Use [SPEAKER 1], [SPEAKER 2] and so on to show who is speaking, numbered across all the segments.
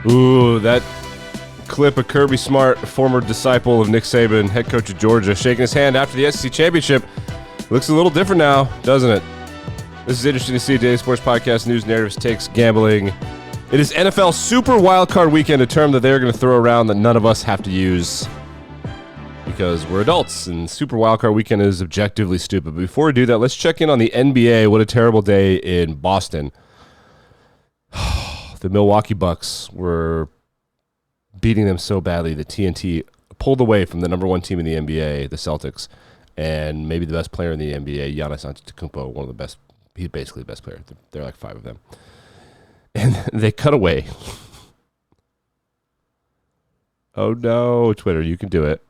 [SPEAKER 1] Ooh, that clip of Kirby Smart, former disciple of Nick Saban, head coach of Georgia, shaking his hand after the SEC championship. Looks a little different now, doesn't it? This is interesting to see. Daily Sports Podcast, news, narratives, takes, gambling. It is NFL Super Wildcard Weekend, a term that they're going to throw around that none of us have to use because we're adults, and Super Wildcard Weekend is objectively stupid. But before we do that, let's check in on the NBA. What a terrible day in Boston. The Milwaukee Bucks were beating them so badly that TNT pulled away from the number one team in the NBA, the Celtics, and maybe the best player in the NBA, Giannis Antetokounmpo, one of the best. He's basically the best player. There are like five of them. And they cut away. Oh, no, Twitter, you can do it.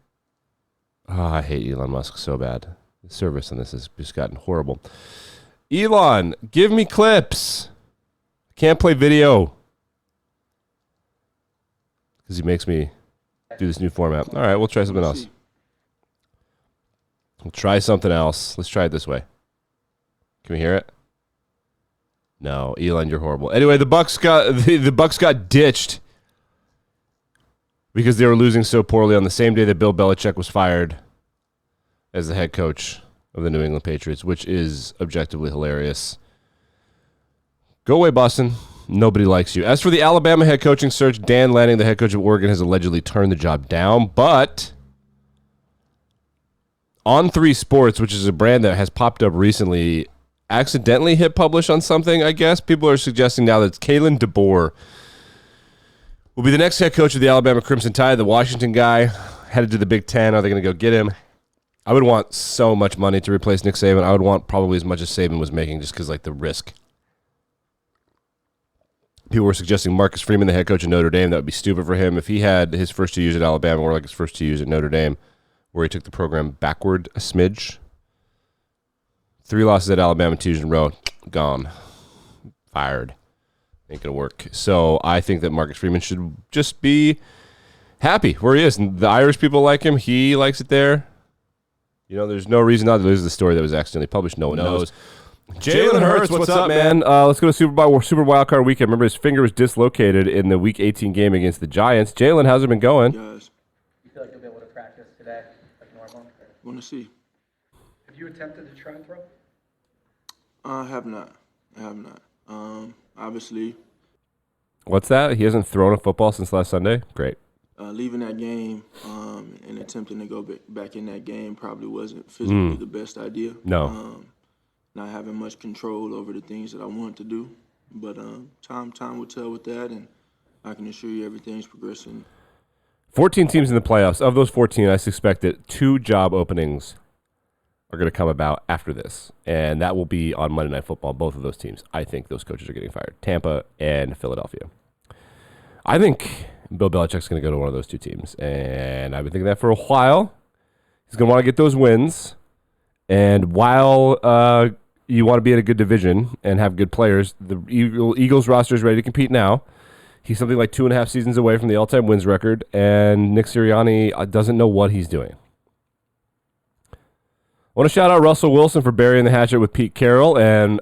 [SPEAKER 1] Oh, I hate Elon Musk so bad. The service on this has just gotten horrible. Elon, give me clips. Can't play video. Because he makes me do this new format. All right, we'll try something else. We'll try something else. Let's try it this way. Can we hear it? No, Elon, you're horrible. Anyway, the Bucks got ditched because they were losing so poorly on the same day that Bill Belichick was fired as the head coach of the New England Patriots, which is objectively hilarious. Go away, Boston. Nobody likes you. As for the Alabama head coaching search, Dan Lanning, the head coach of Oregon, has allegedly turned the job down. But On3 Sports, which is a brand that has popped up recently, accidentally hit publish on something, I guess. People are suggesting now that it's Kalen DeBoer will be the next head coach of the Alabama Crimson Tide, the Washington guy, headed to the Big Ten. Are they going to go get him? I would want so much money to replace Nick Saban. I would want probably as much as Saban was making just because, like, the risk. People were suggesting Marcus Freeman, the head coach of Notre Dame. That would be stupid for him. If he had his first 2 years at Alabama or like his first 2 years at Notre Dame, where he took the program backward a smidge. 3 losses at Alabama, 2 years in a row, gone. Fired. Ain't going to work. So I think that Marcus Freeman should just be happy where he is. And the Irish people like him. He likes it there. You know, there's no reason not to lose the story that was accidentally published. No one knows. Jalen Hurts, what's up, man? Let's go to Super Wildcard Weekend. Remember, his finger was dislocated in the Week 18 game against the Giants. Jalen, how's it been going?
[SPEAKER 2] Yes.
[SPEAKER 3] You feel like you'll be able to practice today like normal?
[SPEAKER 2] Want to see?
[SPEAKER 3] Have you attempted to try and throw?
[SPEAKER 2] I have not. Obviously,
[SPEAKER 1] What's that? He hasn't thrown a football since last Sunday? Great.
[SPEAKER 2] leaving that game and attempting to go back in that game probably wasn't physically the best idea.
[SPEAKER 1] No.
[SPEAKER 2] Not having much control over the things that I want to do. But time will tell with that, and I can assure you everything's progressing.
[SPEAKER 1] 14 teams in the playoffs. Of those 14, I suspect that 2 job openings are going to come about after this, and that will be on Monday Night Football, both of those teams. I think those coaches are getting fired, Tampa and Philadelphia. I think Bill Belichick's going to go to one of those 2 teams, and I've been thinking that for a while. He's going to want to get those wins, and while you want to be in a good division and have good players, the Eagles roster is ready to compete now. He's something like 2.5 seasons away from the all-time wins record, and Nick Sirianni doesn't know what he's doing. I want to shout out Russell Wilson for burying the hatchet with Pete Carroll and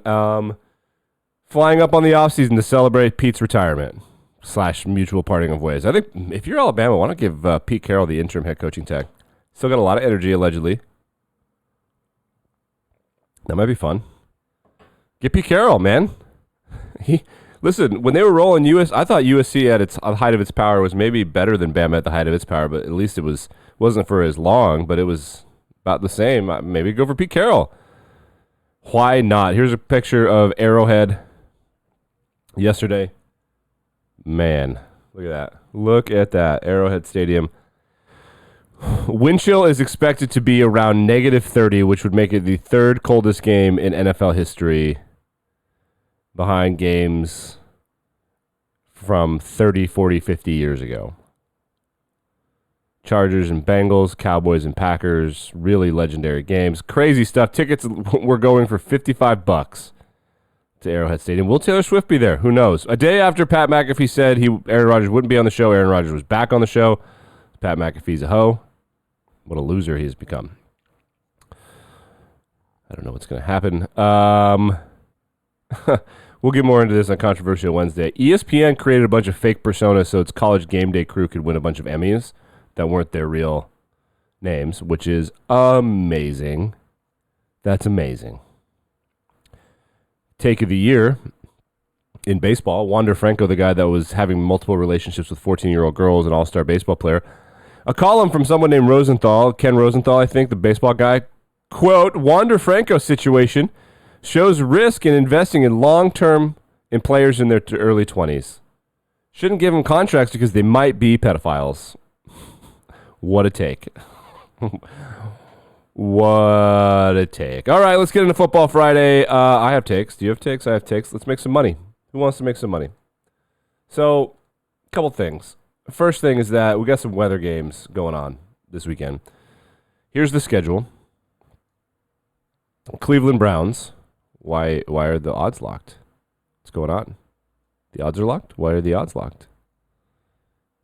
[SPEAKER 1] flying up on the offseason to celebrate Pete's retirement / mutual parting of ways. I think if you're Alabama, why not give Pete Carroll the interim head coaching tag? Still got a lot of energy, allegedly. That might be fun. Get Pete Carroll, man. Listen, when they were rolling I thought USC at the height of its power was maybe better than Bama at the height of its power, but at least it wasn't for as long, but it was about the same. Maybe go for Pete Carroll. Why not? Here's a picture of Arrowhead yesterday. Man, look at that. Look at that. Arrowhead Stadium. Wind chill is expected to be around -30, which would make it the 3rd coldest game in NFL history, behind games from 30, 40, 50 years ago. Chargers and Bengals, Cowboys and Packers, really legendary games. Crazy stuff. Tickets were going for $55 to Arrowhead Stadium. Will Taylor Swift be there? Who knows? A day after Pat McAfee said Aaron Rodgers wouldn't be on the show, Aaron Rodgers was back on the show. Pat McAfee's a hoe. What a loser he has become. I don't know what's going to happen. We'll get more into this on Controversial Wednesday. ESPN created a bunch of fake personas so its college game day crew could win a bunch of Emmys that weren't their real names, which is amazing. That's amazing. Take of the year in baseball, Wander Franco, the guy that was having multiple relationships with 14-year-old girls, an all-star baseball player. A column from someone named Rosenthal, Ken Rosenthal, I think, the baseball guy, quote, Wander Franco situation shows risk in investing in long-term in players in their early 20s. Shouldn't give them contracts because they might be pedophiles. What a take. What a take. All right, let's get into Football Friday. I have takes. Do you have takes? I have takes. Let's make some money. Who wants to make some money? So, a couple things. First thing is that we got some weather games going on this weekend. Here's the schedule. Cleveland Browns. Why are the odds locked? What's going on? The odds are locked? Why are the odds locked?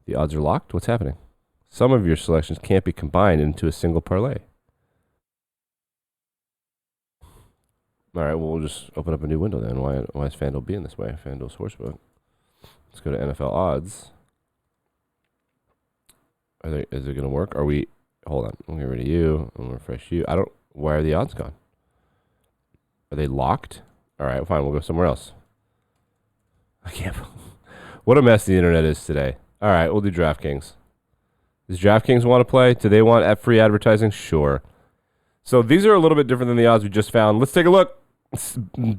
[SPEAKER 1] The odds are locked? What's happening? Some of your selections can't be combined into a single parlay. All right, well, we'll just open up a new window then. Why is FanDuel being this way? FanDuel Sportsbook. Let's go to NFL odds. Is it going to work? Hold on. I'll get rid of you. I'm going to refresh you. Why are the odds gone? Are they locked? All right, fine. We'll go somewhere else. I can't. What a mess the internet is today. All right, we'll do DraftKings. Does DraftKings want to play? Do they want free advertising? Sure. So these are a little bit different than the odds we just found. Let's take a look.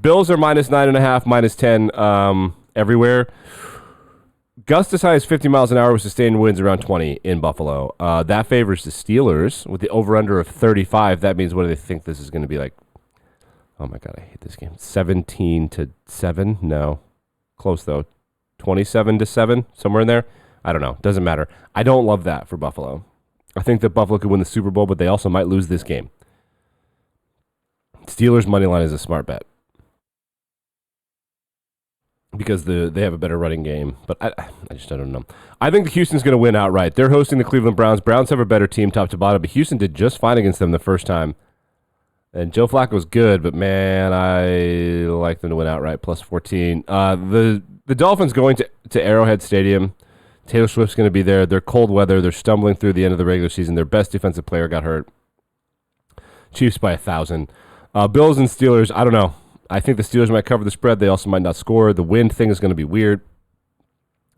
[SPEAKER 1] Bills are minus 9.5, minus 10 everywhere. Gusts as high as 50 miles an hour with sustained winds around 20 in Buffalo. That favors the Steelers with the over-under of 35. That means what do they think this is going to be like? Oh, my God, I hate this game. 17-7? No. Close, though. 27-7? Somewhere in there? I don't know. Doesn't matter. I don't love that for Buffalo. I think that Buffalo could win the Super Bowl, but they also might lose this game. Steelers' money line is a smart bet because they have a better running game, but I don't know. I think Houston's going to win outright. They're hosting the Cleveland Browns. Browns have a better team top to bottom, but Houston did just fine against them the first time. And Joe Flacco's good, but man, I like them to win outright, plus 14. The Dolphins going to Arrowhead Stadium. Taylor Swift's going to be there. They're cold weather. They're stumbling through the end of the regular season. Their best defensive player got hurt. Chiefs by 1,000. Bills and Steelers, I don't know. I think the Steelers might cover the spread. They also might not score. The wind thing is going to be weird.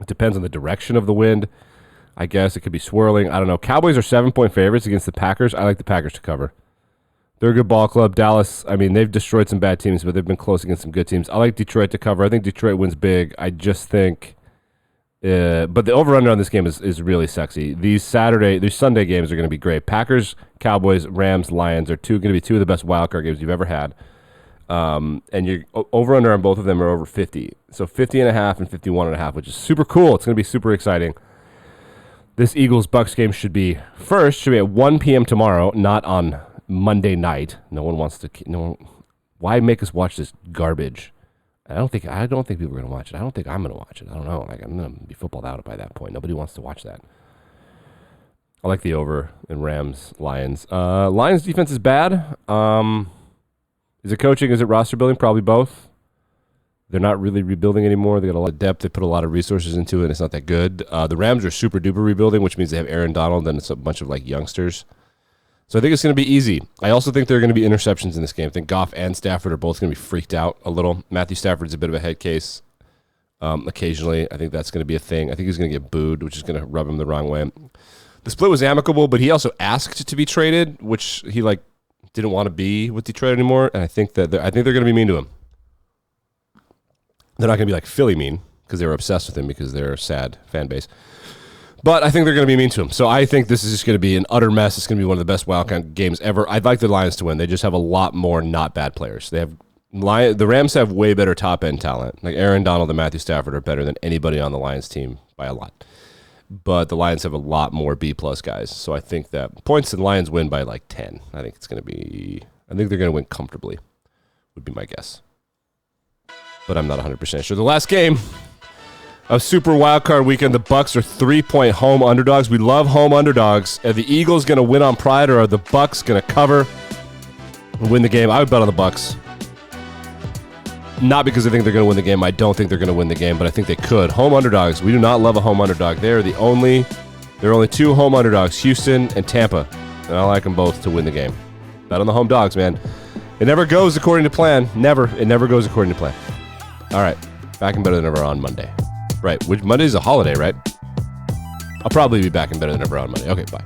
[SPEAKER 1] It depends on the direction of the wind. I guess it could be swirling. I don't know. Cowboys are 7-point favorites against the Packers. I like the Packers to cover. They're a good ball club. Dallas, I mean, they've destroyed some bad teams, but they've been close against some good teams. I like Detroit to cover. I think Detroit wins big. I just think... but the over-under on this game is really sexy. These Sunday games are going to be great. Packers, Cowboys, Rams, Lions are going to be two of the best wildcard games you've ever had. And your over-under on both of them are over 50. So 50.5 and 51.5, which is super cool. It's going to be super exciting. This Eagles-Bucks game should be at 1 p.m. tomorrow, not on Monday night. No one wants to. Why make us watch this garbage? I don't think people are going to watch it. I don't think I'm going to watch it. I don't know. I'm going to be footballed out by that point. Nobody wants to watch that. I like the over in Rams, Lions. Lions defense is bad. Is it coaching? Is it roster building? Probably both. They're not really rebuilding anymore. They got a lot of depth. They put a lot of resources into it, and it's not that good. The Rams are super duper rebuilding, which means they have Aaron Donald and it's a bunch of youngsters. So I think it's going to be easy. I also think there are going to be interceptions in this game. I think Goff and Stafford are both going to be freaked out a little. Matthew Stafford's a bit of a head case occasionally. I think that's going to be a thing. I think he's going to get booed, which is going to rub him the wrong way. The split was amicable, but he also asked to be traded, which he didn't want to be with Detroit anymore. And I think they're going to be mean to him. They're not going to be like Philly mean because they were obsessed with him because they're a sad fan base. But I think they're going to be mean to him. So I think this is just going to be an utter mess. It's going to be one of the best wildcard games ever. I'd like the Lions to win. They just have a lot more not bad players. The Rams have way better top-end talent. Like Aaron Donald and Matthew Stafford are better than anybody on the Lions team by a lot. But the Lions have a lot more B-plus guys. So I think that points and Lions win by 10. I think they're going to win comfortably, would be my guess. But I'm not 100% sure. The last game of Super Wildcard Weekend, the Bucks are 3-point home underdogs. We love home underdogs. Are the Eagles going to win on pride, or are the Bucks going to cover and win the game? I would bet on the Bucks. Not because I think they're going to win the game. I don't think they're going to win the game, but I think they could. Home underdogs. We do not love a home underdog. There are only two home underdogs, Houston and Tampa, and I like them both to win the game. Bet on the home dogs, man. It never goes according to plan. Never. It never goes according to plan. All right. Back in Better Than Ever on Monday. Right. Which Monday's a holiday, right? I'll probably be back in Better Than Ever on Monday. Okay, bye.